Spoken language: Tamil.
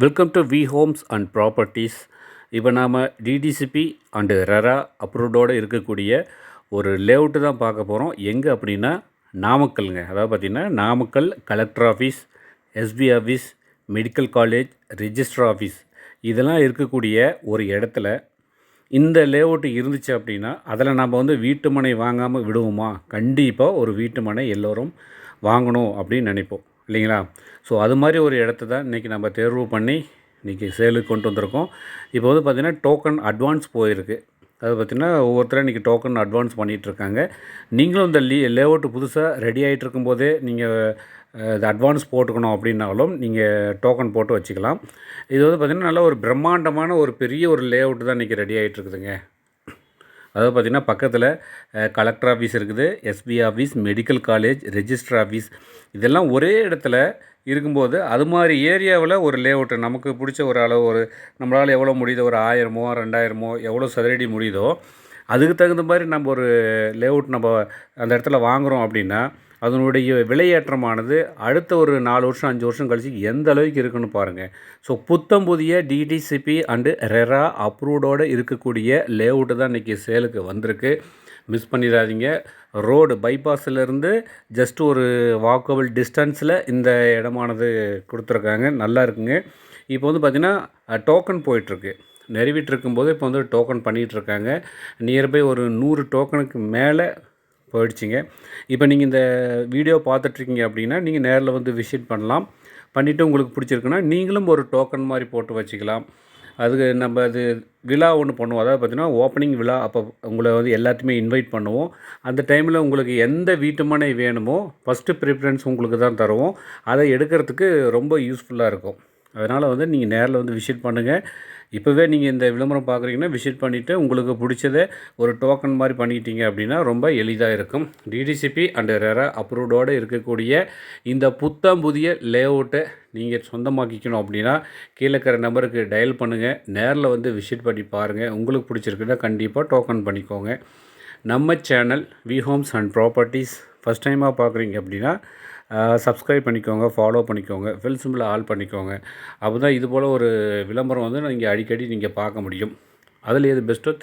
Welcome to V Homes and properties. இப்போ நாம் டிடிசிபி அண்டு ரெரா அப்ரூவ்டோடு இருக்கக்கூடிய ஒரு லேஅவுட்டு தான் பார்க்க போகிறோம். எங்கே அப்படின்னா நாமக்கல்ங்க. அதாவது பார்த்திங்கன்னா Namakkal collector office, SP office, medical college, register office இதெல்லாம் இருக்கக்கூடிய ஒரு இடத்துல இந்த லேஅவுட்டு இருந்துச்சு அப்படின்னா அதில் நம்ம வீட்டு மனை வாங்காமல் விடுவோமா? கண்டிப்பாக ஒரு வீட்டு மனை எல்லோரும் வாங்கணும் அப்படின்னு நினைப்போம் இல்லைங்களா? ஸோ அது மாதிரி ஒரு இடத்த தான் இன்றைக்கி நம்ம தேர்வு பண்ணி இன்றைக்கி சேலுக்கு கொண்டு வந்திருக்கோம். இப்போ பார்த்திங்கன்னா டோக்கன் அட்வான்ஸ் போயிருக்கு. அது பார்த்திங்கன்னா ஒவ்வொருத்தரும் இன்றைக்கி டோக்கன் அட்வான்ஸ் பண்ணிகிட்ருக்காங்க. நீங்களும் இந்த லேஅவுட்டு புதுசாக ரெடி ஆகிட்டு இருக்கும்போதே நீங்கள் இது அட்வான்ஸ் போட்டுக்கணும் அப்படின்னாலும் நீங்கள் டோக்கன் போட்டு வச்சுக்கலாம். இது பார்த்திங்கன்னா நல்ல ஒரு பிரம்மாண்டமான ஒரு பெரிய ஒரு லேஅவுட்டு தான் இன்றைக்கி ரெடி ஆகிட்டுருக்குதுங்க. அதாவது பார்த்திங்கன்னா பக்கத்தில் கலெக்டர் ஆஃபீஸ் இருக்குது, SP office, medical college, register office இதெல்லாம் ஒரே இடத்துல இருக்கும்போது அது மாதிரி ஏரியாவில் ஒரு லேஅவுட்டு நமக்கு பிடிச்ச ஒரு அளவு ஒரு நம்மளால் எவ்வளோ முடியுதோ ஒரு 1000மோ 2000மோ எவ்வளோ சதுரடி முடியுதோ அதுக்கு தகுந்த மாதிரி நம்ம ஒரு லேஅவுட் நம்ம அந்த இடத்துல வாங்குகிறோம் அப்படின்னா அதனுடைய விலையேற்றமானது அடுத்த ஒரு 4 வருஷம் 5 வருஷம் கழிச்சு எந்த அளவுக்கு இருக்குன்னு பாருங்கள். ஸோ புத்தம் புதிய டிடிசிபி அண்டு ரெரா அப்ரூவ்டோடு இருக்கக்கூடிய லேஅவுட்டு தான் இன்றைக்கி சேலுக்கு வந்திருக்கு. மிஸ் பண்ணிடாதீங்க. ரோடு பைபாஸிலேருந்து ஜஸ்ட் ஒரு வாக்கபிள் டிஸ்டன்ஸில் இந்த இடமானது கொடுத்துருக்காங்க. நல்லா இருக்குங்க. இப்போ பார்த்திங்கன்னா டோக்கன் போயிட்டுருக்கு. நிறைவிட்டு இருக்கும்போது இப்போ டோக்கன் பண்ணிகிட்ருக்காங்க. நியர்பை ஒரு 100 டோக்கனுக்கு மேலே போயிடுச்சிங்க. இப்போ நீங்கள் இந்த வீடியோ பார்த்துட்ருக்கீங்க அப்படின்னா நீங்கள் நேரில் விசிட் பண்ணலாம். பண்ணிவிட்டு உங்களுக்கு பிடிச்சிருக்குன்னா நீங்களும் ஒரு டோக்கன் மாதிரி போட்டு வச்சுக்கலாம். அதுக்கு நம்ம அது விழா ஒன்று பண்ணுவோம். அதாவது பார்த்திங்கன்னா ஓப்பனிங் விழா. அப்போ உங்களை எல்லாத்தையுமே இன்வைட் பண்ணுவோம். அந்த டைமில் உங்களுக்கு எந்த வீட்டு மனை வேணுமோ ஃபஸ்ட்டு ப்ரிஃபரன்ஸ் உங்களுக்கு தான் தருவோம். அதை எடுக்கிறதுக்கு ரொம்ப யூஸ்ஃபுல்லாக இருக்கும். அதனால் நீங்கள் நேரில் விசிட் பண்ணுங்கள். இப்போவே நீங்கள் இந்த விளம்பரம் பார்க்குறீங்கன்னா விசிட் பண்ணிவிட்டு உங்களுக்கு பிடிச்சதை ஒரு டோக்கன் மாதிரி பண்ணிக்கிட்டீங்க அப்படின்னா ரொம்ப எளிதாக இருக்கும். டிடிசிபி அண்டு ரெரா அப்ரூவ்டோடு இருக்கக்கூடிய இந்த புத்தம் புதிய லேஅவுட்டை நீங்கள் சொந்தமாக்கிக்கணும் அப்படின்னா கீழே இருக்கிற நம்பருக்கு டயல் பண்ணுங்கள். நேரில் விசிட் பண்ணி பாருங்கள். உங்களுக்கு பிடிச்சிருக்குன்னா கண்டிப்பாக டோக்கன் பண்ணிக்கோங்க. நம்ம channel V Homes and properties first டைமாக பார்க்குறீங்க அப்படின்னா சப்ஸ்கிரைப் பண்ணிக்கோங்க, ஃபாலோ பண்ணிக்கோங்க, பெல் சிம்பிளை ஆல் பண்ணிக்கோங்க. அப்போ தான் இது போல் ஒரு விளம்பரம் நீங்கள் அடிக்கடி நீங்கள் பார்க்க முடியும். அதில் எது பெஸ்ட்டோ